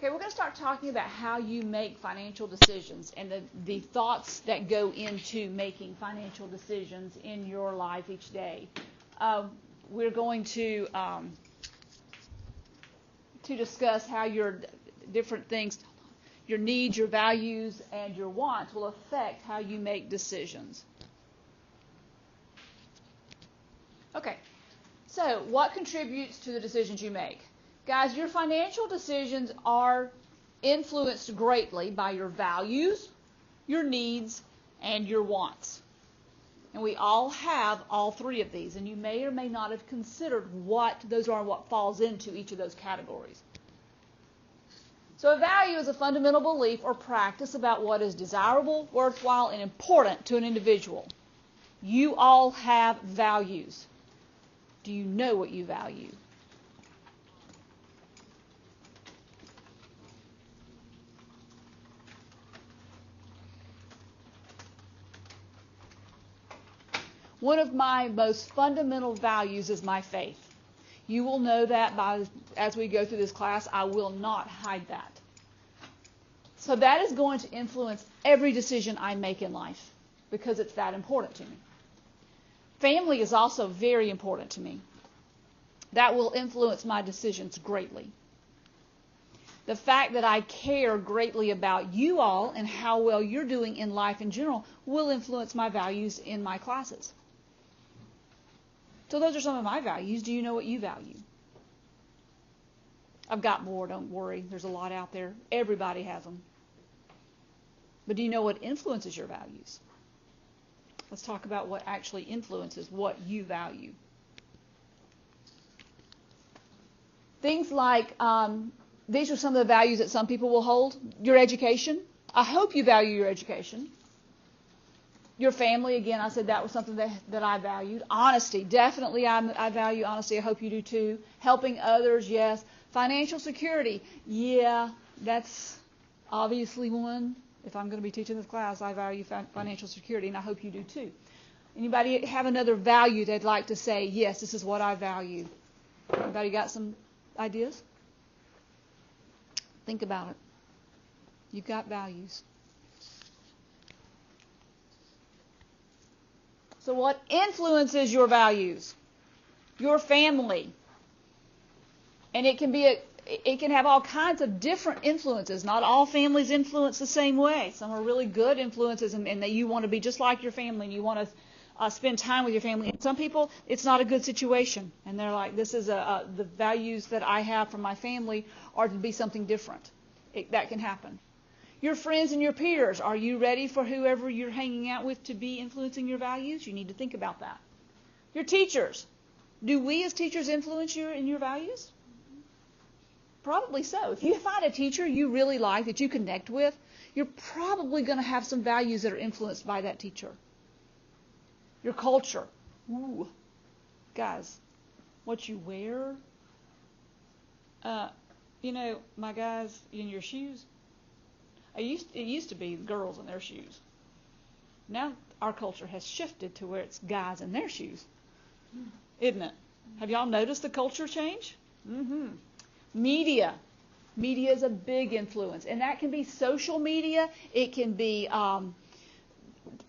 Okay, we're going to start talking about how you make financial decisions and the thoughts that go into making financial decisions in your life each day. We're going to discuss how your different things, your needs, your values, and your wants will affect how you make decisions. Okay, so what contributes to the decisions you make? Guys, your financial decisions are influenced greatly by your values, your needs, and your wants. And we all have all three of these, and you may or may not have considered what those are and what falls into each of those categories. So a value is a fundamental belief or practice about what is desirable, worthwhile, and important to an individual. You all have values. Do you know what you value? One of my most fundamental values is my faith. You will know that as we go through this class. I will not hide that. So that is going to influence every decision I make in life because it's that important to me. Family is also very important to me. That will influence my decisions greatly. The fact that I care greatly about you all and how well you're doing in life in general will influence my values in my classes. So those are some of my values. Do you know what you value? I've got more, don't worry. There's a lot out there. Everybody has them. But do you know what influences your values? Let's talk about what actually influences what you value. Things like, these are some of the values that some people will hold. Your education. I hope you value your education. Your family, again, I said that was something that I valued. Honesty, definitely I value honesty. I hope you do too. Helping others, yes. Financial security, yeah, that's obviously one. If I'm going to be teaching this class, I value financial security, and I hope you do too. Anybody have another value they'd like to say, yes, this is what I value? Anybody got some ideas? Think about it. You've got values. So what influences your values? Your family. And it can have all kinds of different influences. Not all families influence the same way. Some are really good influences and that you want to be just like your family and you want to spend time with your family. And some people, it's not a good situation. And they're like, this is the values that I have from my family are to be something different. That can happen. Your friends and your peers, are you ready for whoever you're hanging out with to be influencing your values? You need to think about that. Your teachers, do we as teachers influence you in your values? Probably so. If you find a teacher you really like that you connect with, you're probably going to have some values that are influenced by that teacher. Your culture. Ooh, guys, what you wear. My guys in your shoes. It used to be girls in their shoes. Now our culture has shifted to where it's guys in their shoes, isn't it? Have y'all noticed the culture change? Mm-hmm. Media. Media is a big influence, and that can be social media. It can be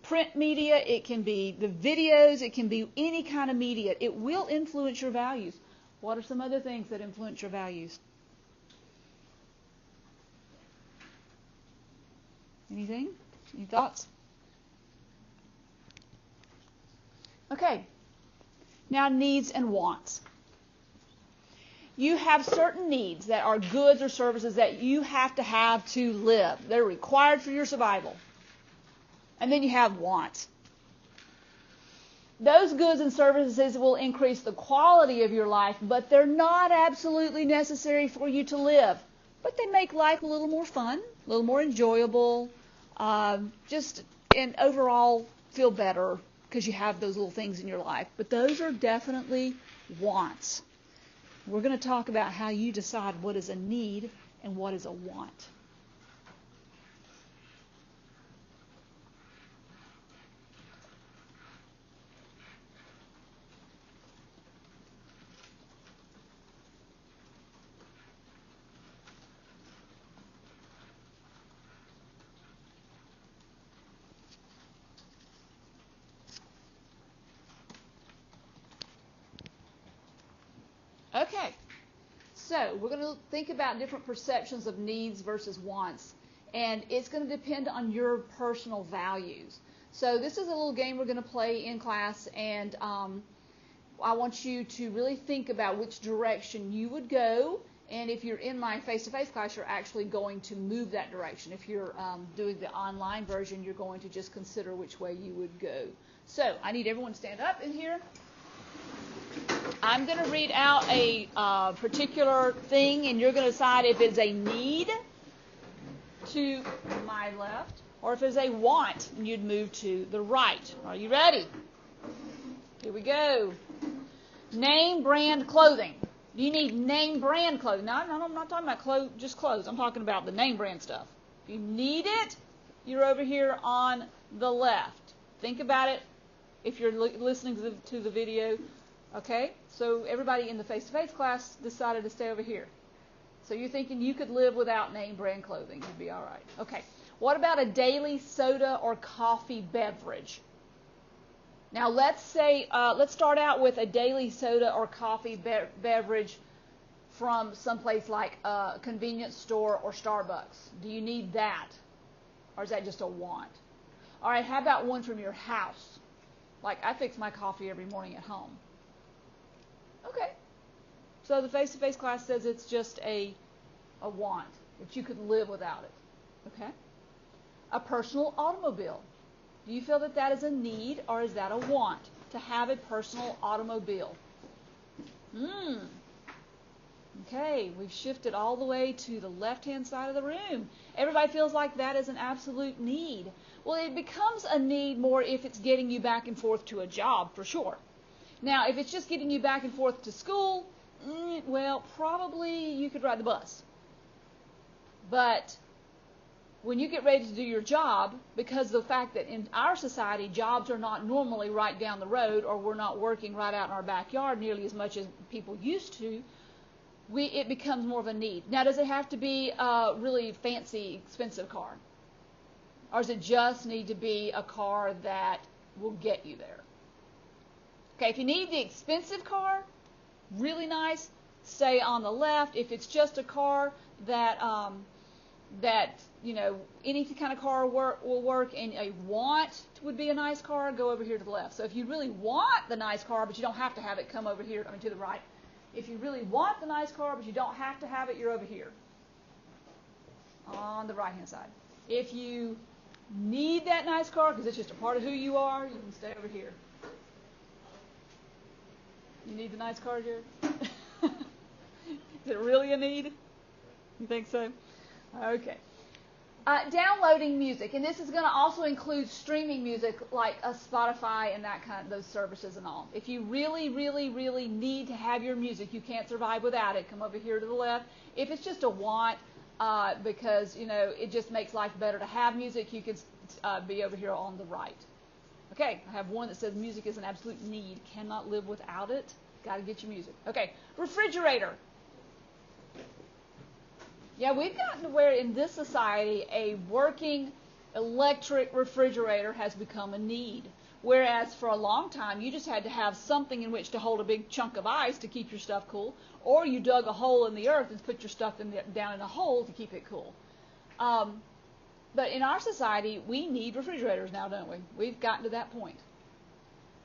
print media. It can be the videos. It can be any kind of media. It will influence your values. What are some other things that influence your values? Anything? Any thoughts? Okay. Now, needs and wants. You have certain needs that are goods or services that you have to live. They're required for your survival. And then you have wants. Those goods and services will increase the quality of your life, but they're not absolutely necessary for you to live. But they make life a little more fun, a little more enjoyable, and overall feel better because you have those little things in your life. But those are definitely wants. We're going to talk about how you decide what is a need and what is a want. Okay. So we're going to think about different perceptions of needs versus wants. And it's going to depend on your personal values. So this is a little game we're going to play in class, and I want you to really think about which direction you would go. And if you're in my face-to-face class, you're actually going to move that direction. If you're doing the online version, you're going to just consider which way you would go. So I need everyone to stand up in here. I'm going to read out a particular thing, and you're going to decide if it's a need to my left or if it's a want, and you'd move to the right. Are you ready? Here we go. Name brand clothing. You need name brand clothing. No, I'm not talking about just clothes. I'm talking about the name brand stuff. If you need it, you're over here on the left. Think about it if you're listening to the video. Okay? So everybody in the face-to-face class decided to stay over here. So you're thinking you could live without name brand clothing. You'd be all right. Okay. What about a daily soda or coffee beverage? Now let's start out with a daily soda or coffee beverage from someplace like a convenience store or Starbucks. Do you need that? Or is that just a want? All right, how about one from your house? Like I fix my coffee every morning at home. Okay. So the face-to-face class says it's just a want, that you could live without it. Okay? A personal automobile. Do you feel that that is a need or is that a want to have a personal automobile? Okay, we've shifted all the way to the left-hand side of the room. Everybody feels like that is an absolute need. Well, it becomes a need more if it's getting you back and forth to a job, for sure. Now, if it's just getting you back and forth to school, well, probably you could ride the bus. But when you get ready to do your job, because of the fact that in our society, jobs are not normally right down the road, or we're not working right out in our backyard nearly as much as people used to, it becomes more of a need. Now, does it have to be a really fancy, expensive car? Or does it just need to be a car that will get you there? Okay, if you need the expensive car, really nice, stay on the left. If it's just a car that any kind of car will work, and a want would be a nice car, go over here to the left. So if you really want the nice car, but you don't have to have it, come over here, to the right. If you really want the nice car, but you don't have to have it, you're over here on the right-hand side. If you need that nice car, because it's just a part of who you are, you can stay over here. You need the nice car, Jared? Is it really a need? You think so? Okay. Downloading music, and this is going to also include streaming music like a Spotify and those services and all. If you really, really, really need to have your music, you can't survive without it, come over here to the left. If it's just a want, because it just makes life better to have music, you can be over here on the right. Okay, I have one that says music is an absolute need. Cannot live without it. Got to get your music. Okay, refrigerator. Yeah, we've gotten to where in this society a working electric refrigerator has become a need. Whereas for a long time you just had to have something in which to hold a big chunk of ice to keep your stuff cool, or you dug a hole in the earth and put your stuff down in a hole to keep it cool. But in our society, we need refrigerators now, don't we? We've gotten to that point.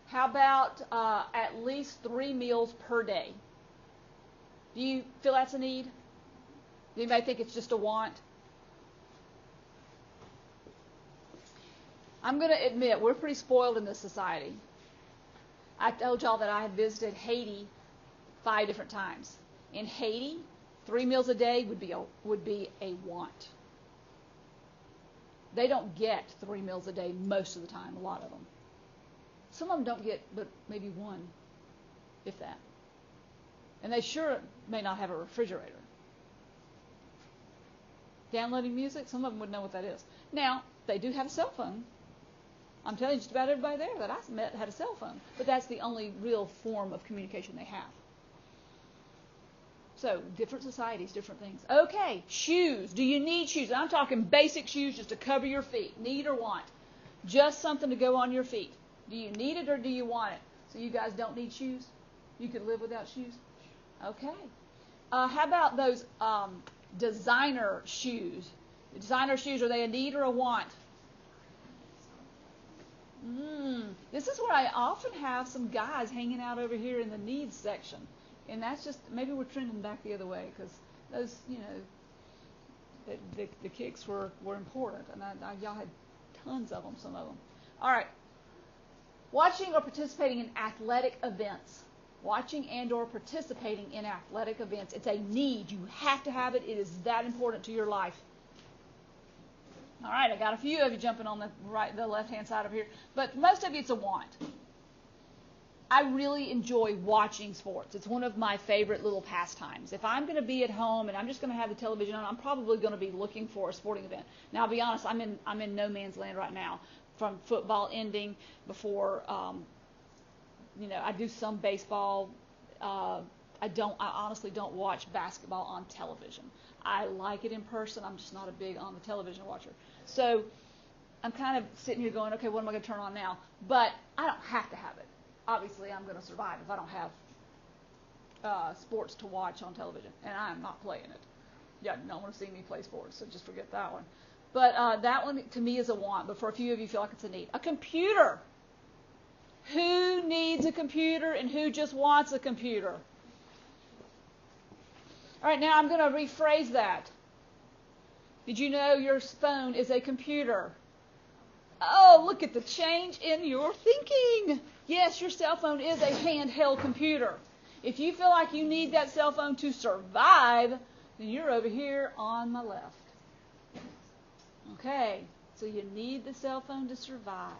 How about at least 3 meals per day? Do you feel that's a need? Do anybody think it's just a want? I'm going to admit, we're pretty spoiled in this society. I told y'all that I had visited Haiti 5 different times. In Haiti, 3 meals a day would be a want. They don't get 3 meals a day most of the time, a lot of them. Some of them don't get but maybe 1, if that. And they sure may not have a refrigerator. Downloading music, some of them would know what that is. Now, they do have a cell phone. I'm telling you, just about everybody there that I met had a cell phone. But that's the only real form of communication they have. So, different societies, different things. Okay, shoes. Do you need shoes? I'm talking basic shoes just to cover your feet. Need or want? Just something to go on your feet. Do you need it or do you want it? So you guys don't need shoes? You could live without shoes? Okay. How about those designer shoes? Designer shoes, are they a need or a want? This is where I often have some guys hanging out over here in the needs section. And that's just, maybe we're trending back the other way because those, the kicks were important. And y'all had tons of them, some of them. All right. Watching or participating in athletic events. Watching and or participating in athletic events. It's a need. You have to have it. It is that important to your life. All right, I got a few of you jumping on the left-hand side over here, but most of you it's a want. I really enjoy watching sports. It's one of my favorite little pastimes. If I'm going to be at home and I'm just going to have the television on, I'm probably going to be looking for a sporting event. Now, I'll be honest, I'm in no man's land right now. From football ending before, I do some baseball. I honestly don't watch basketball on television. I like it in person. I'm just not a big on the television watcher. So I'm kind of sitting here going, okay, what am I going to turn on now? But I don't have to have it. Obviously, I'm going to survive if I don't have sports to watch on television, and I'm not playing it. Yeah, you don't want to see me play sports, so just forget that one. But that one, to me, is a want, but for a few of you, feel like it's a need. A computer. Who needs a computer and who just wants a computer? All right, now I'm going to rephrase that. Did you know your phone is a computer? Oh, look at the change in your thinking. Yes, your cell phone is a handheld computer. If you feel like you need that cell phone to survive, then you're over here on my left. Okay, so you need the cell phone to survive.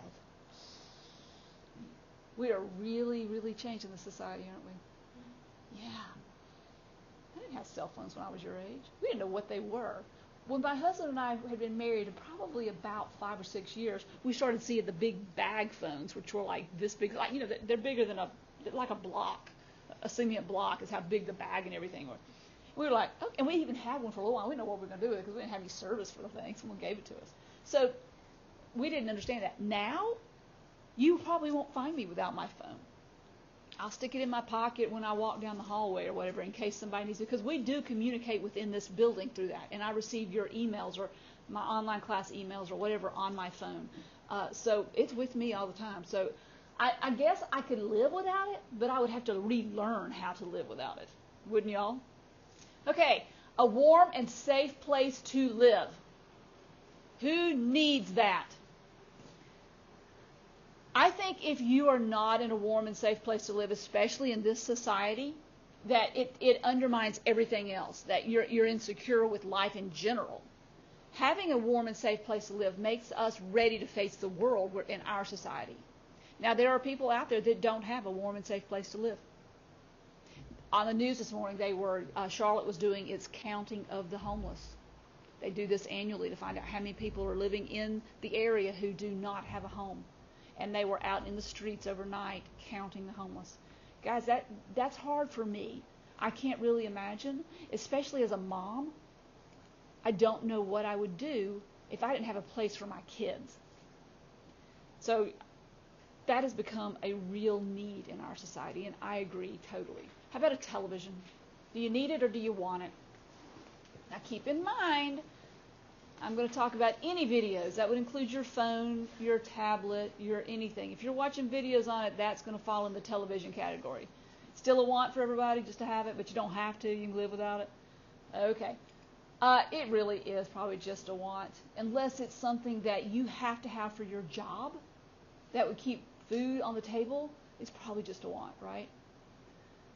We are really, really changing the society, aren't we? Yeah. I didn't have cell phones when I was your age. We didn't know what they were. When my husband and I had been married probably about 5 or 6 years, we started seeing the big bag phones, which were like this big. Like, they're bigger than like a block. A cement block is how big the bag and everything was. We were like, oh, and we even had one for a little while. We didn't know what we were going to do with it because we didn't have any service for the thing. Someone gave it to us. So we didn't understand that. Now, you probably won't find me without my phone. I'll stick it in my pocket when I walk down the hallway or whatever in case somebody needs it, because we do communicate within this building through that. And I receive your emails or my online class emails or whatever on my phone. So it's with me all the time. So I guess I could live without it, but I would have to relearn how to live without it. Wouldn't y'all? Okay, a warm and safe place to live. Who needs that? I think if you are not in a warm and safe place to live, especially in this society, that it undermines everything else, that you're insecure with life in general. Having a warm and safe place to live makes us ready to face the world in our society. Now, there are people out there that don't have a warm and safe place to live. On the news this morning, Charlotte was doing its counting of the homeless. They do this annually to find out how many people are living in the area who do not have a home. And they were out in the streets overnight counting the homeless. Guys, that's hard for me. I can't really imagine, especially as a mom. I don't know what I would do if I didn't have a place for my kids. So that has become a real need in our society, and I agree totally. How about a television? Do you need it or do you want it? Now keep in mind, I'm going to talk about any videos. That would include your phone, your tablet, your anything. If you're watching videos on it, that's going to fall in the television category. Still a want for everybody just to have it, but you don't have to. You can live without it. Okay. It really is probably just a want, unless it's something that you have to have for your job that would keep food on the table. It's probably just a want, right?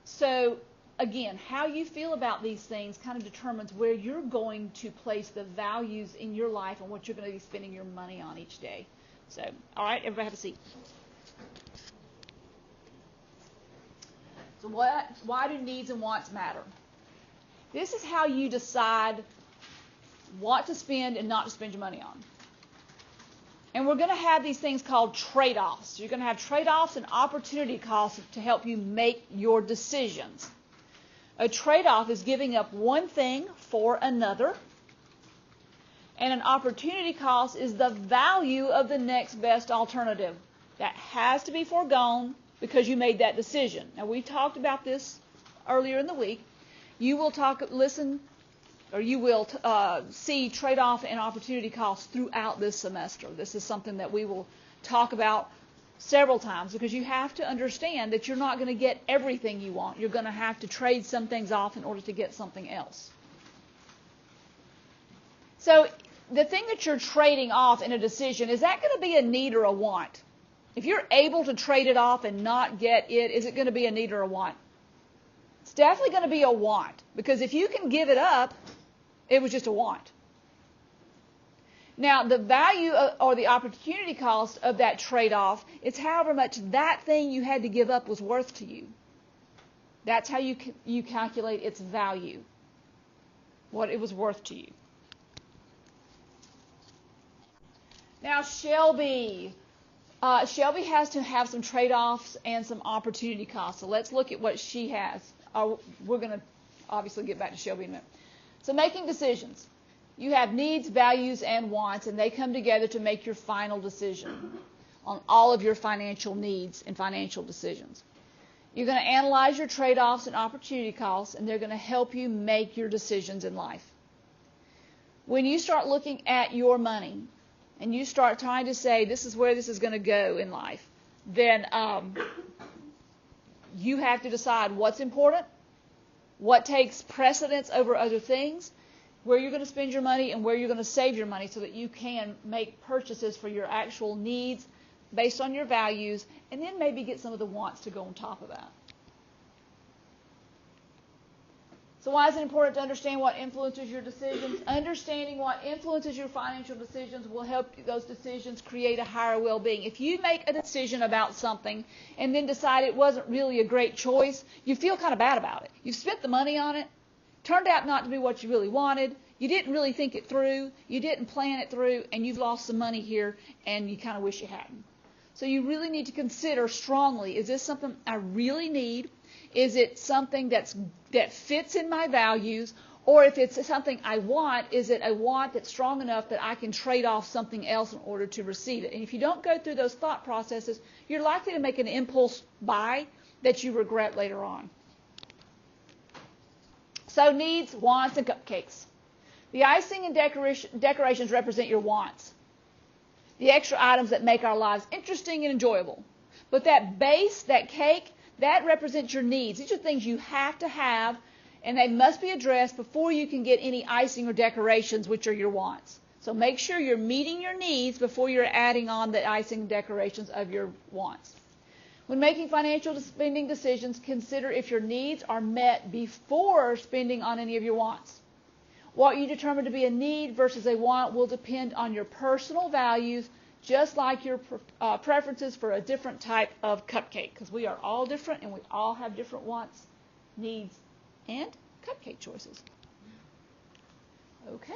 So, again, how you feel about these things kind of determines where you're going to place the values in your life and what you're going to be spending your money on each day. So, all right, everybody have a seat. So why do needs and wants matter? This is how you decide what to spend and not to spend your money on. And we're going to have these things called trade-offs. You're going to have trade-offs and opportunity costs to help you make your decisions. A trade-off is giving up one thing for another. And an opportunity cost is the value of the next best alternative. That has to be foregone because you made that decision. Now, we talked about this earlier in the week, you will see trade-off and opportunity costs throughout this semester. This is something that we will talk about several times, because you have to understand that you're not going to get everything you want. You're going to have to trade some things off in order to get something else. So the thing that you're trading off in a decision, is that going to be a need or a want? If you're able to trade it off and not get it, is it going to be a need or a want? It's definitely going to be a want, because if you can give it up, it was just a want. Now, the value or the opportunity cost of that trade-off is however much that thing you had to give up was worth to you. That's how you calculate its value, what it was worth to you. Now, Shelby has to have some trade-offs and some opportunity costs. So let's look at what she has. We're going to obviously get back to Shelby in a minute. So making decisions. You have needs, values, and wants, and they come together to make your final decision on all of your financial needs and financial decisions. You're going to analyze your trade-offs and opportunity costs, and they're going to help you make your decisions in life. When you start looking at your money and you start trying to say, this is where this is going to go in life, then you have to decide what's important, what takes precedence over other things, where you're going to spend your money and where you're going to save your money, so that you can make purchases for your actual needs based on your values, and then maybe get some of the wants to go on top of that. So why is it important to understand what influences your decisions? Understanding what influences your financial decisions will help those decisions create a higher well-being. If you make a decision about something and then decide it wasn't really a great choice, you feel kind of bad about it. You've spent the money on it, turned out not to be what you really wanted, you didn't really think it through, you didn't plan it through, and you've lost some money here, and you kind of wish you hadn't. So you really need to consider strongly, is this something I really need? Is it something that fits in my values? Or if it's something I want, is it a want that's strong enough that I can trade off something else in order to receive it? And if you don't go through those thought processes, you're likely to make an impulse buy that you regret later on. So needs, wants, and cupcakes. The icing and decorations represent your wants, the extra items that make our lives interesting and enjoyable. But that base, that cake, that represents your needs. These are things you have to have, and they must be addressed before you can get any icing or decorations, which are your wants. So make sure you're meeting your needs before you're adding on the icing and decorations of your wants. When making financial spending decisions, consider if your needs are met before spending on any of your wants. What you determine to be a need versus a want will depend on your personal values, just like your preferences for a different type of cupcake, because we are all different and we all have different wants, needs, and cupcake choices. Okay.